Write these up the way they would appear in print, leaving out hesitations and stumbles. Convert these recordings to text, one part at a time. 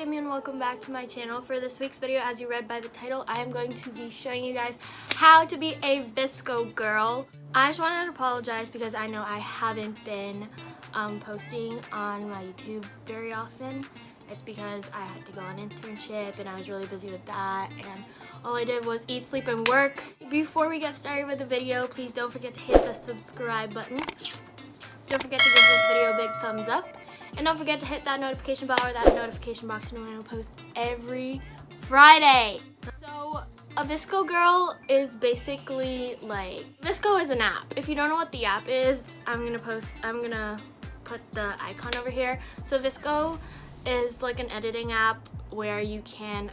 SimplySammie and welcome back to my channel. For this week's video, as you read by the title, I am going to be showing you guys how to be a VSCO girl. I just wanted to apologize because I know I haven't been posting on my YouTube very often. It's because I had to go on internship and I was really busy with that, and all I did was eat, sleep, and work. Before we get started with the video, please don't forget to hit the subscribe button. Don't forget to give this video a big thumbs up. And don't forget to hit that notification bell or that notification box to know when I post every Friday. So a VSCO girl is basically like, VSCO is an app. If you don't know what the app is, I'm gonna put the icon over here. So VSCO is like an editing app where you can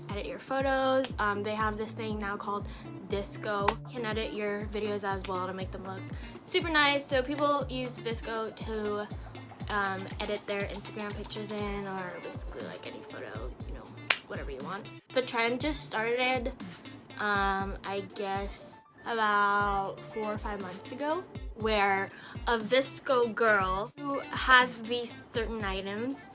edit your photos. They have this thing now called VSCO. You can edit your videos as well to make them look super nice. So people use VSCO to edit their Instagram pictures in, or basically like any photo, you know, whatever you want. The trend just started, I guess about 4 or 5 months ago, where a VSCO girl who has these certain items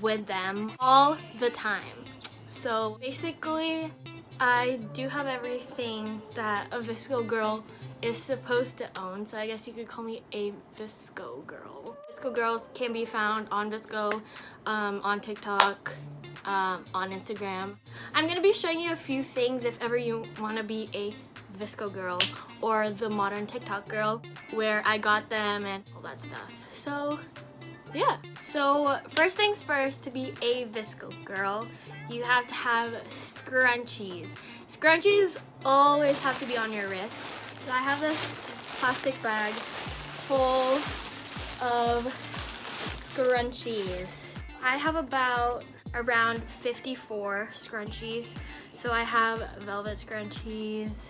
with them all the time. So basically, I do have everything that a VSCO girl is supposed to own, so I guess you could call me a VSCO girl. VSCO girls can be found on VSCO, on TikTok, on Instagram. I'm gonna be showing you a few things if ever you want to be a VSCO girl or the modern TikTok girl, where I got them and all that stuff. So yeah. So first things first, to be a VSCO girl, you have to have scrunchies. Scrunchies always have to be on your wrist. So I have this plastic bag full of scrunchies. I have around 54 scrunchies. So I have velvet scrunchies,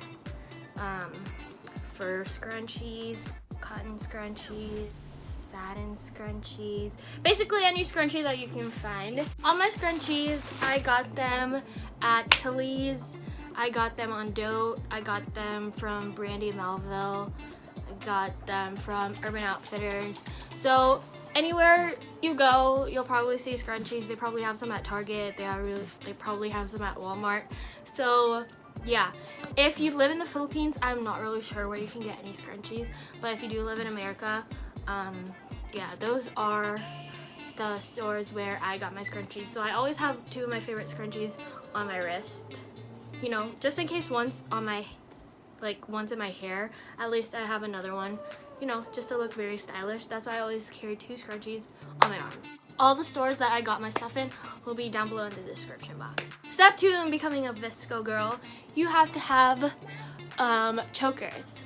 fur scrunchies, cotton scrunchies, satin scrunchies, basically any scrunchie that you can find. All my scrunchies, I got them at Tilly's. I got them on Dote. I got them from Brandy and Melville. I got them from Urban Outfitters. So anywhere you go, you'll probably see scrunchies. They probably have some at Target. They probably have some at Walmart. So yeah, if you live in the Philippines, I'm not really sure where you can get any scrunchies, but if you do live in America, yeah, those are the stores where I got my scrunchies. So I always have 2 of my favorite scrunchies on my wrist, you know, just in case one's in my hair, at least I have another one, you know, just to look very stylish. That's why I always carry 2 scrunchies on my arms. All the stores that I got my stuff in will be down below in the description box. Step 2 in becoming a VSCO girl, you have to have chokers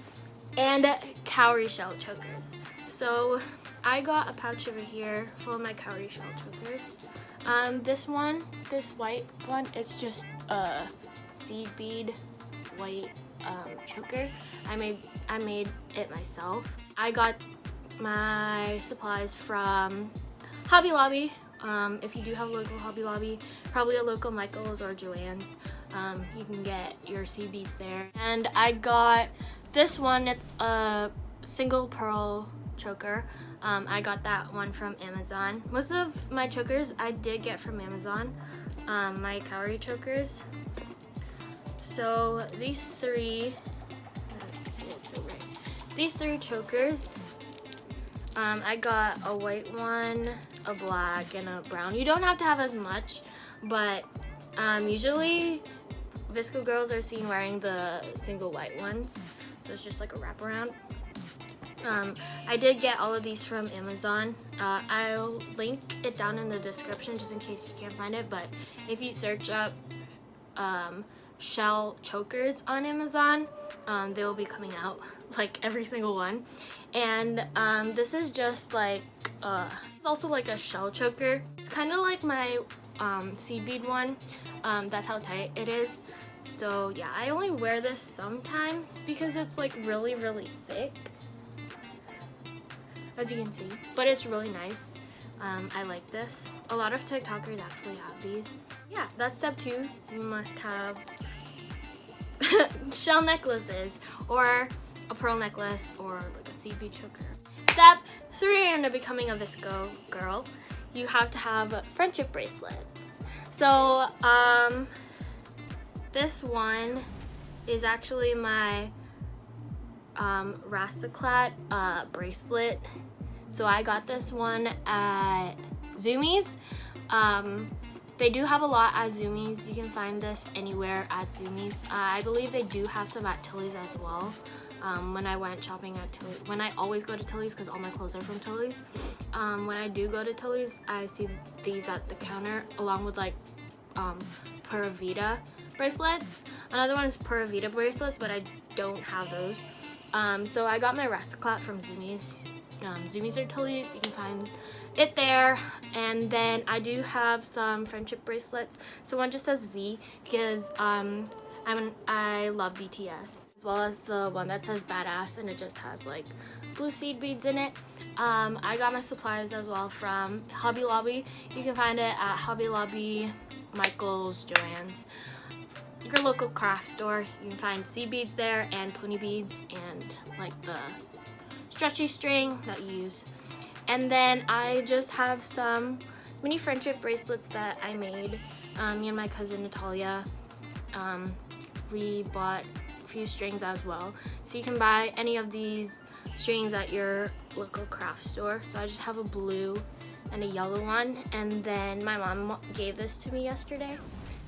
and cowrie shell chokers. So I got a pouch over here full of my cowrie shell chokers. This white one, it's just a seed bead white choker. I made it myself. I got my supplies from Hobby Lobby. If you do have a local Hobby Lobby, probably a local Michael's or Joann's, you can get your seed beads there. And I got this one. It's a single pearl choker. I got that one from Amazon. Most of my chokers I did get from Amazon, my cowrie chokers. So these 3, these 3 chokers, I got a white one, a black, and a brown. You don't have to have as much, but usually VSCO girls are seen wearing the single white ones, so it's just like a wraparound. I did get all of these from Amazon. I'll link it down in the description just in case you can't find it, but if you search up shell chokers on Amazon, they will be coming out, like every single one. And this is just like, it's also like a shell choker. It's kind of like my seed bead one. That's how tight it is. So yeah, I only wear this sometimes because it's like really, really thick, as you can see, but it's really nice. I like this. A lot of TikTokers actually have these. Yeah, that's step 2. You must have shell necklaces or a pearl necklace or like a seed bead choker. Step 3 into becoming a VSCO girl, you have to have friendship bracelets. So this one is actually my Rastaclat bracelet. So I got this one at Zoomies. They do have a lot at Zoomies. You can find this anywhere at Zoomies. I believe they do have some at Tilly's as well. When I went shopping at Tilly's, when I always go to Tilly's because all my clothes are from Tilly's. When I do go to Tilly's, I see these at the counter along with like Pura Vida bracelets. Another one is Pura Vida bracelets, but I don't have those. So I got my Rastaclat from Zoomies. Zoomies or Tilly's, you can find it there. And then I do have some friendship bracelets. So one just says V because I love BTS, as well as the one that says Badass and it just has like blue seed beads in it. I got my supplies as well from Hobby Lobby. You can find it at Hobby Lobby, Michael's, Joann's, your local craft store. You can find seed beads there and pony beads and like the stretchy string that you use. And then I just have some mini friendship bracelets that I made. Me and my cousin Natalia, we bought a few strings as well. So you can buy any of these strings at your local craft store. So I just have a blue and a yellow one, and then my mom gave this to me yesterday.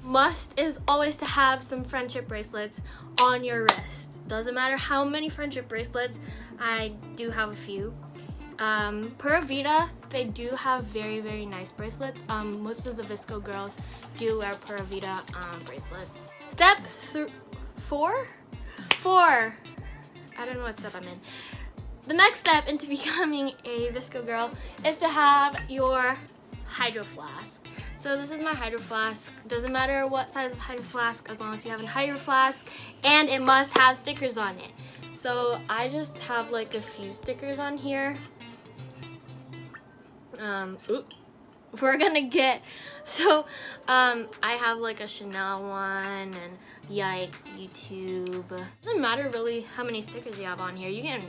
Must is always to have some friendship bracelets on your wrist. Doesn't matter how many friendship bracelets, I do have a few. Pura Vida, they do have very, very nice bracelets. Most of the VSCO girls do wear Pura Vida bracelets. Step 4? I don't know what step I'm in. The next step into becoming a VSCO girl is to have your Hydroflask. So this is my Hydroflask. Doesn't matter what size of Hydroflask as long as you have a Hydroflask, and it must have stickers on it. So I just have like a few stickers on here. We're gonna get, so I have like a Chanel one and yikes, YouTube. Doesn't matter really how many stickers you have on here. You can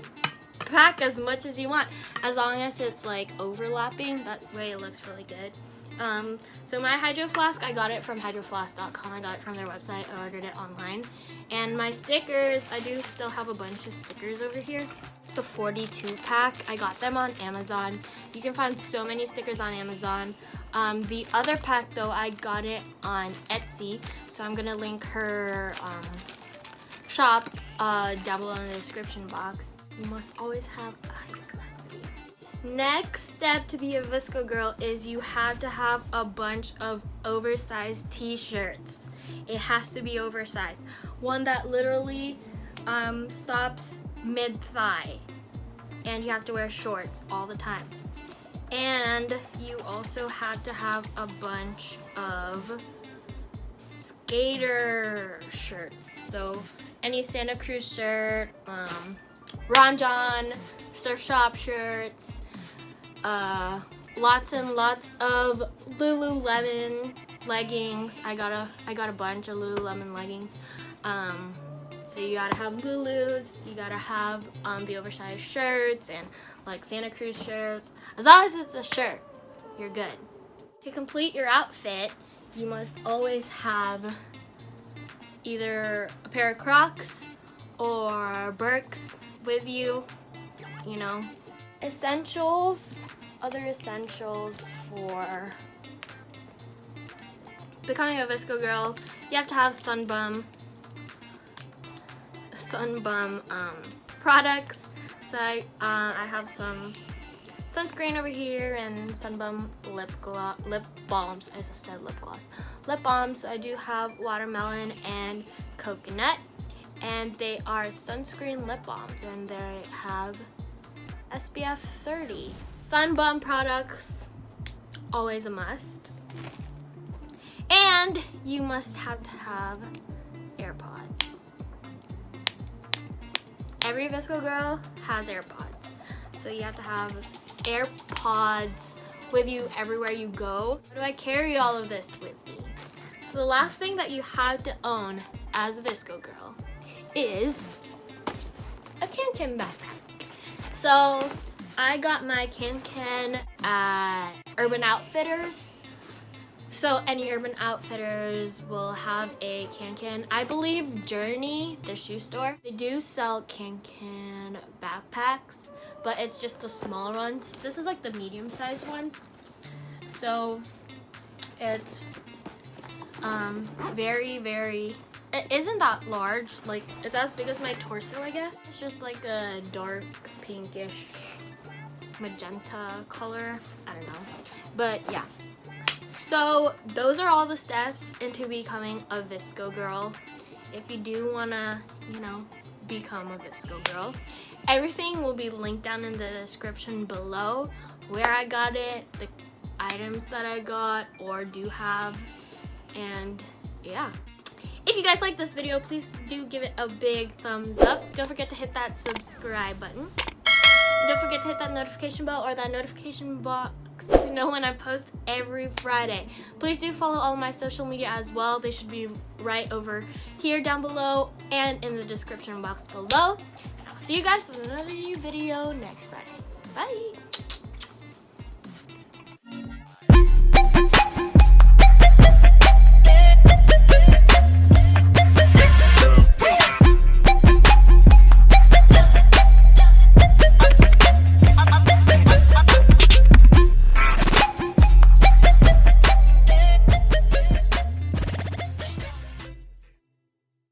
pack as much as you want as long as it's like overlapping. That way it looks really good. So my Hydroflask, I got it from hydroflask.com. I got it from their website. I ordered it online. And my stickers, I do still have a bunch of stickers over here. It's a 42 pack. I got them on Amazon. You can find so many stickers on Amazon. The other pack though, I got it on Etsy. So I'm gonna link her shop down below in the description box. You must always have a Hydroflask with you. Next step to be a VSCO girl is you have to have a bunch of oversized t-shirts. It has to be oversized. One that literally stops mid-thigh. And you have to wear shorts all the time. And you also have to have a bunch of skater shirts. So any Santa Cruz shirt, Ron John, surf shop shirts, lots and lots of Lululemon leggings. I got a bunch of Lululemon leggings. So you gotta have Lulus, you gotta have the oversized shirts and like Santa Cruz shirts. As long as it's a shirt, you're good. To complete your outfit, you must always have either a pair of Crocs or Birks with you, you know. Essentials, other essentials for becoming a VSCO girl, you have to have Sunbum products. So I have some sunscreen over here and Sunbum lip balms. I just said lip gloss. Lip balms. So I do have watermelon and coconut, and they are sunscreen lip balms, and they have SPF 30. Sunbum products, always a must. And you must have to have AirPods. Every VSCO girl has AirPods. So you have to have AirPods with you everywhere you go. How do I carry all of this with me? So the last thing that you have to own as a VSCO girl is a Kanken backpack. So I got my Kanken at Urban Outfitters. So any Urban Outfitters will have a Kanken. I believe Journey, the shoe store, they do sell Kanken backpacks, but it's just the smaller ones. This is like the medium-sized ones. So it's it isn't that large. Like, it's as big as my torso, I guess. It's just like a dark pinkish magenta color. I don't know. But yeah. So those are all the steps into becoming a VSCO girl. If you do wanna, you know, become a VSCO girl, everything will be linked down in the description below. Where I got it, the items that I got or do have, and yeah. If you guys like this video, please do give it a big thumbs up. Don't forget to hit that subscribe button. Don't forget to hit that notification bell or that notification box to know when I post every Friday. Please do follow all my social media as well. They should be right over here down below and in the description box below. And I'll see you guys with another new video next Friday. Bye!